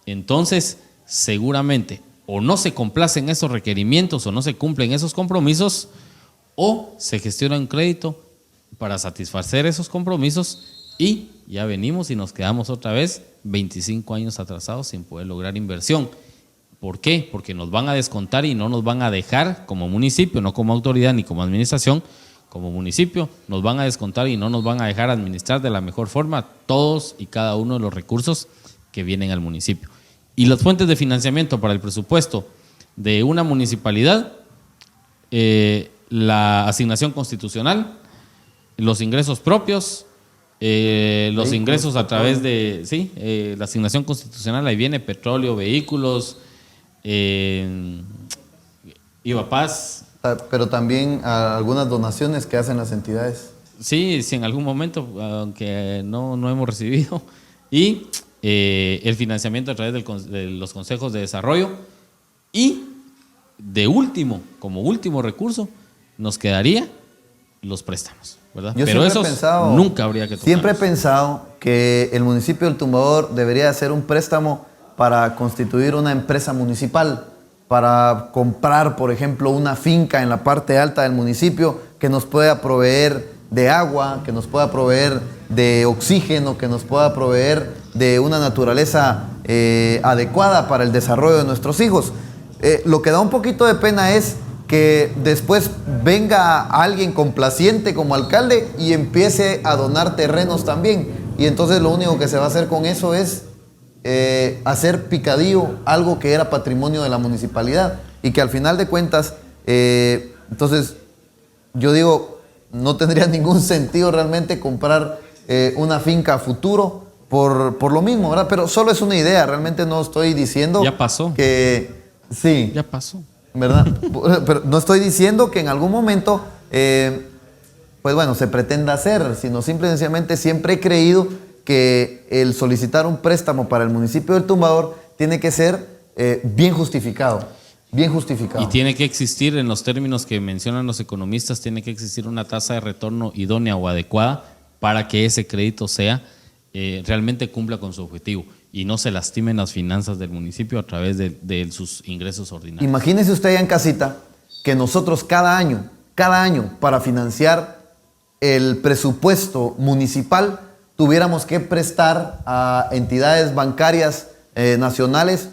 entonces seguramente o no se complacen esos requerimientos o no se cumplen esos compromisos, o se gestiona un crédito para satisfacer esos compromisos y ya venimos y nos quedamos otra vez 25 años atrasados sin poder lograr inversión. ¿Por qué? Porque nos van a descontar y no nos van a dejar como municipio, no como autoridad ni como administración, como municipio, nos van a descontar y no nos van a dejar administrar de la mejor forma todos y cada uno de los recursos que vienen al municipio. Y las fuentes de financiamiento para el presupuesto de una municipalidad, la asignación constitucional, los ingresos propios, los ingresos a través de, la asignación constitucional, ahí viene petróleo, vehículos, IVA Paz. Pero también algunas donaciones que hacen las entidades. Sí, en algún momento, aunque no hemos recibido. Y el financiamiento a través de los consejos de desarrollo. Y como último recurso, nos quedaría los préstamos, ¿verdad? Pero eso nunca habría que tocar. Siempre he pensado que el municipio del Tumbador debería hacer un préstamo para constituir una empresa municipal, para comprar, por ejemplo, una finca en la parte alta del municipio que nos pueda proveer de agua, que nos pueda proveer de oxígeno, que nos pueda proveer de una naturaleza adecuada para el desarrollo de nuestros hijos. Lo que da un poquito de pena es que después venga alguien complaciente como alcalde y empiece a donar terrenos también. Y entonces lo único que se va a hacer con eso es hacer picadillo algo que era patrimonio de la municipalidad y que al final de cuentas, entonces yo digo, no tendría ningún sentido realmente comprar una finca a futuro por lo mismo, ¿verdad? Pero solo es una idea, realmente no estoy diciendo ya pasó. Que sí, ya pasó, ¿verdad? Pero no estoy diciendo que en algún momento pues bueno, se pretenda hacer, sino simple y sencillamente siempre he creído que el solicitar un préstamo para el municipio del Tumbador tiene que ser bien justificado, bien justificado. Y tiene que existir, en los términos que mencionan los economistas, tiene que existir una tasa de retorno idónea o adecuada para que ese crédito realmente cumpla con su objetivo y no se lastimen las finanzas del municipio a través de sus ingresos ordinarios. Imagínese usted allá en casita que nosotros cada año, para financiar el presupuesto municipal, tuviéramos que prestar a entidades bancarias nacionales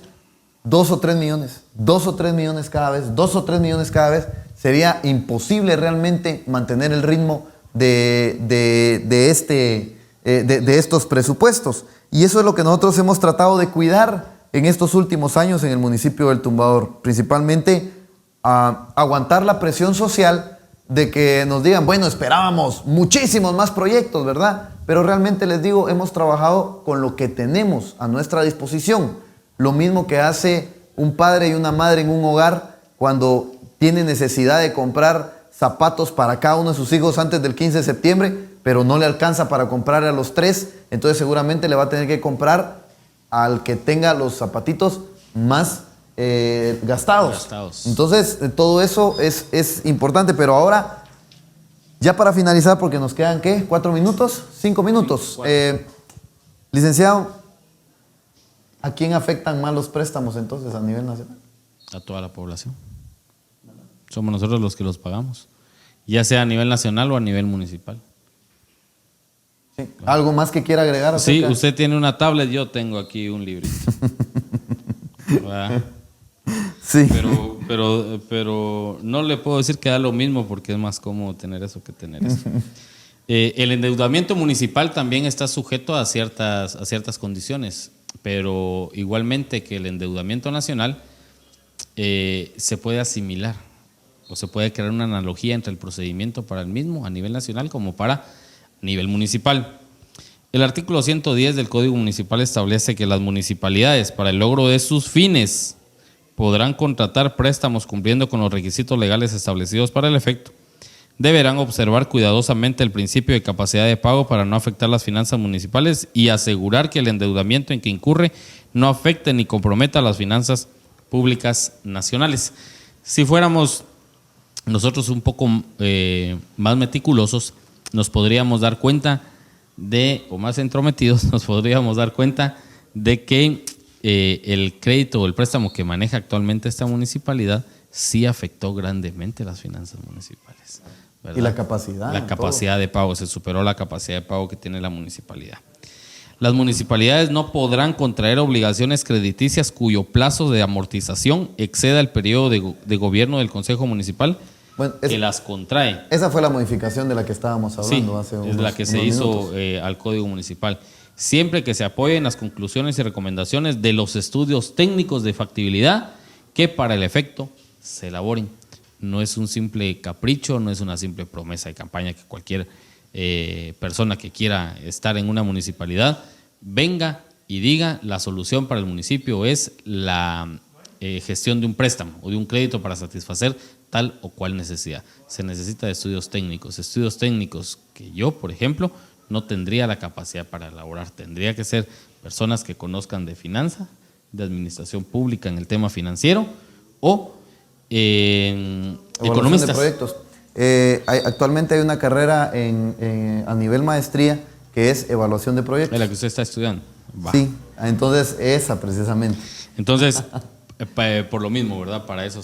2 o 3 millones, 2 o 3 millones cada vez, 2 o 3 millones cada vez. Sería imposible realmente mantener el ritmo de estos presupuestos. Y eso es lo que nosotros hemos tratado de cuidar en estos últimos años en el municipio del Tumbador. Principalmente aguantar la presión social de que nos digan, bueno, esperábamos muchísimos más proyectos, ¿verdad? pero realmente les digo, hemos trabajado con lo que tenemos a nuestra disposición. Lo mismo que hace un padre y una madre en un hogar cuando tiene necesidad de comprar zapatos para cada uno de sus hijos antes del 15 de septiembre, pero no le alcanza para comprar a los 3, entonces seguramente le va a tener que comprar al que tenga los zapatitos más gastados. Entonces, todo eso es importante, pero ahora, ya para finalizar, porque nos quedan, ¿qué? ¿4 minutos? ¿5 minutos? Licenciado, ¿a quién afectan más los préstamos entonces a nivel nacional? A toda la población. Somos nosotros los que los pagamos, ya sea a nivel nacional o a nivel municipal. Sí. ¿Algo más que quiera agregar? Sí, usted tiene una tablet, yo tengo aquí un librito. Sí. Pero no le puedo decir que da lo mismo porque es más cómodo tener eso que tener eso. El endeudamiento municipal también está sujeto a ciertas condiciones, pero igualmente que el endeudamiento nacional se puede asimilar o se puede crear una analogía entre el procedimiento para el mismo a nivel nacional como para nivel municipal. El artículo 110 del Código Municipal establece que las municipalidades, para el logro de sus fines, podrán contratar préstamos cumpliendo con los requisitos legales establecidos para el efecto. Deberán observar cuidadosamente el principio de capacidad de pago para no afectar las finanzas municipales y asegurar que el endeudamiento en que incurre no afecte ni comprometa las finanzas públicas nacionales. Si fuéramos nosotros un poco más meticulosos, nos podríamos dar cuenta o más entrometidos, nos podríamos dar cuenta de que el crédito o el préstamo que maneja actualmente esta municipalidad sí afectó grandemente las finanzas municipales, ¿verdad? Y la capacidad. La capacidad de pago, se superó la capacidad de pago que tiene la municipalidad. Las municipalidades no podrán contraer obligaciones crediticias cuyo plazo de amortización exceda el periodo de gobierno del Consejo Municipal, bueno, que las contrae. Esa fue la modificación de la que estábamos hablando hace unos minutos. Es la que se hizo al Código Municipal. Siempre que se apoyen las conclusiones y recomendaciones de los estudios técnicos de factibilidad que para el efecto se elaboren. No es un simple capricho, no es una simple promesa de campaña que cualquier persona que quiera estar en una municipalidad venga y diga la solución para el municipio es la gestión de un préstamo o de un crédito para satisfacer tal o cual necesidad. Se necesita de estudios técnicos que yo, por ejemplo, no tendría la capacidad para elaborar. Tendría que ser personas que conozcan de finanzas, de administración pública en el tema financiero o economistas. De proyectos. Actualmente hay una carrera a nivel maestría que es evaluación de proyectos. Es la que usted está estudiando. Va. Sí, entonces esa precisamente. Entonces, por lo mismo, ¿verdad? Para eso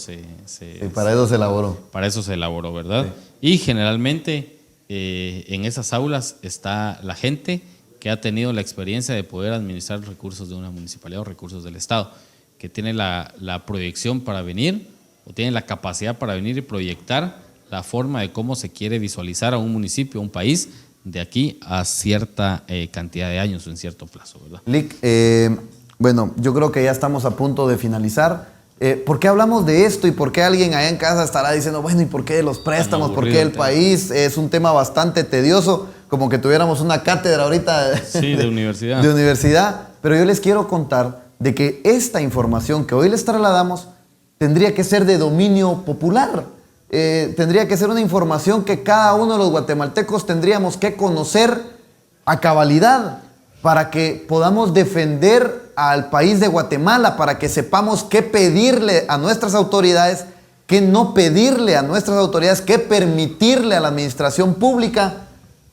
para eso se elaboró. Para eso se elaboró, ¿verdad? Sí. Y generalmente en esas aulas está la gente que ha tenido la experiencia de poder administrar recursos de una municipalidad o recursos del Estado, que tiene la proyección para venir o tiene la capacidad para venir y proyectar la forma de cómo se quiere visualizar a un municipio, a un país, de aquí a cierta cantidad de años o en cierto plazo, ¿verdad? Lic, bueno, yo creo que ya estamos a punto de finalizar. ¿Por qué hablamos de esto y por qué alguien allá en casa estará diciendo, bueno, ¿y por qué los préstamos? ¿Por qué el país? Es un tema bastante tedioso, como que tuviéramos una cátedra ahorita de universidad. De universidad. Pero yo les quiero contar de que esta información que hoy les trasladamos tendría que ser de dominio popular. Tendría que ser una información que cada uno de los guatemaltecos tendríamos que conocer a cabalidad para que podamos defender al país de Guatemala, para que sepamos qué pedirle a nuestras autoridades, qué no pedirle a nuestras autoridades, qué permitirle a la administración pública,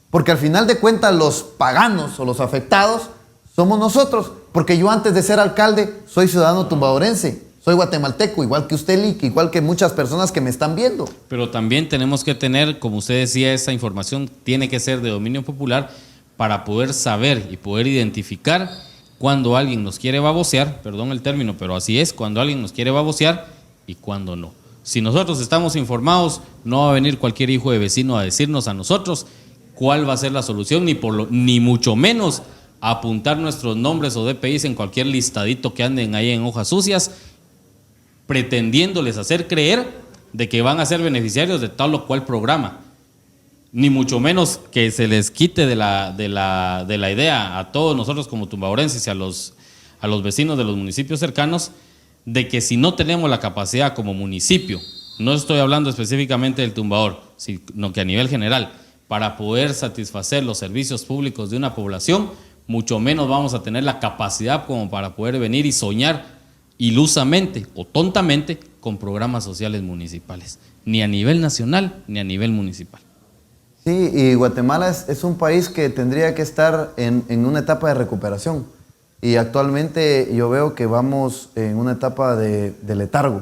porque al final de cuentas los paganos o los afectados somos nosotros, porque yo antes de ser alcalde soy ciudadano tumbadorense, soy guatemalteco, igual que usted, Lic, igual que muchas personas que me están viendo. Pero también tenemos que tener, como usted decía, esa información tiene que ser de dominio popular para poder saber y poder identificar cuando alguien nos quiere babosear, perdón el término, pero así es, cuando alguien nos quiere babosear y cuando no. Si nosotros estamos informados, no va a venir cualquier hijo de vecino a decirnos a nosotros cuál va a ser la solución, ni mucho menos a apuntar nuestros nombres o DPIs en cualquier listadito que anden ahí en hojas sucias, pretendiéndoles hacer creer de que van a ser beneficiarios de tal o cual programa. ni mucho menos que se les quite de la idea a todos nosotros como tumbaorenses y a los vecinos de los municipios cercanos, de que si no tenemos la capacidad como municipio, no estoy hablando específicamente del Tumbador, sino que a nivel general, para poder satisfacer los servicios públicos de una población, mucho menos vamos a tener la capacidad como para poder venir y soñar ilusamente o tontamente con programas sociales municipales, ni a nivel nacional ni a nivel municipal. Sí, y Guatemala es un país que tendría que estar en una etapa de recuperación. Y actualmente yo veo que vamos en una etapa de letargo.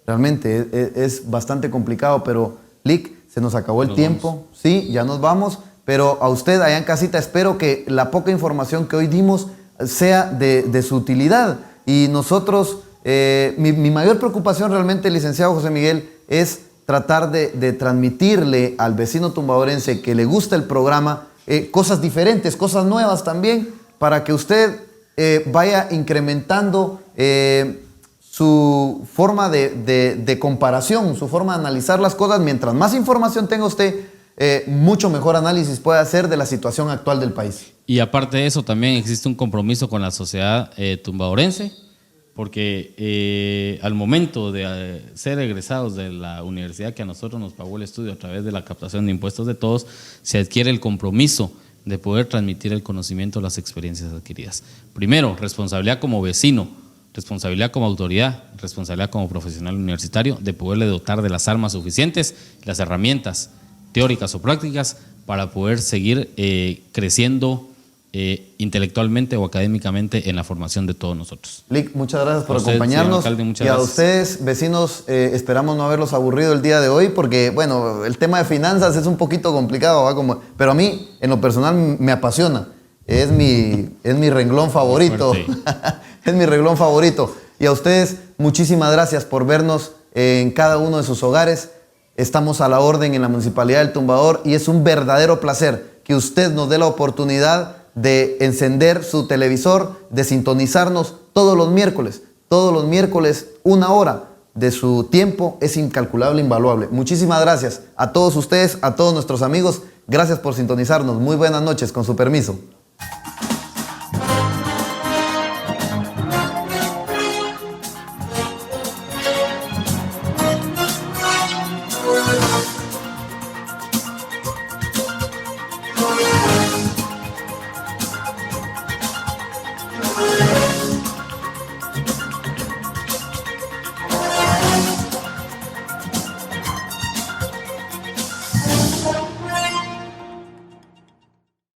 Realmente es bastante complicado, pero Lic, se nos acabó el tiempo. Sí, ya nos vamos, pero a usted allá en casita espero que la poca información que hoy dimos sea de su utilidad. Y nosotros, mi mayor preocupación realmente, licenciado José Miguel, es tratar de transmitirle al vecino tumbadorense que le gusta el programa cosas diferentes, cosas nuevas también, para que usted vaya incrementando su forma de comparación, su forma de analizar las cosas. Mientras más información tenga usted, mucho mejor análisis puede hacer de la situación actual del país. Y aparte de eso, también existe un compromiso con la sociedad tumbadorense, porque al momento de ser egresados de la universidad que a nosotros nos pagó el estudio a través de la captación de impuestos de todos, se adquiere el compromiso de poder transmitir el conocimiento, las experiencias adquiridas. Primero, responsabilidad como vecino, responsabilidad como autoridad, responsabilidad como profesional universitario, de poderle dotar de las armas suficientes, las herramientas teóricas o prácticas para poder seguir creciendo intelectualmente o académicamente en la formación de todos nosotros. Lic, muchas gracias por usted, acompañarnos. alcalde, muchas y a gracias. ustedes, vecinos, esperamos no haberlos aburrido el día de hoy, porque, bueno, el tema de finanzas es un poquito complicado, ¿va? Pero a mí, en lo personal, me apasiona. Es mi renglón favorito. Es mi renglón favorito. Y a ustedes, muchísimas gracias por vernos en cada uno de sus hogares. Estamos a la orden en la Municipalidad del Tumbador y es un verdadero placer que usted nos dé la oportunidad de encender su televisor, de sintonizarnos todos los miércoles. Todos los miércoles, 1 hora de su tiempo es incalculable, invaluable. Muchísimas gracias a todos ustedes, a todos nuestros amigos. Gracias por sintonizarnos. Muy buenas noches, con su permiso.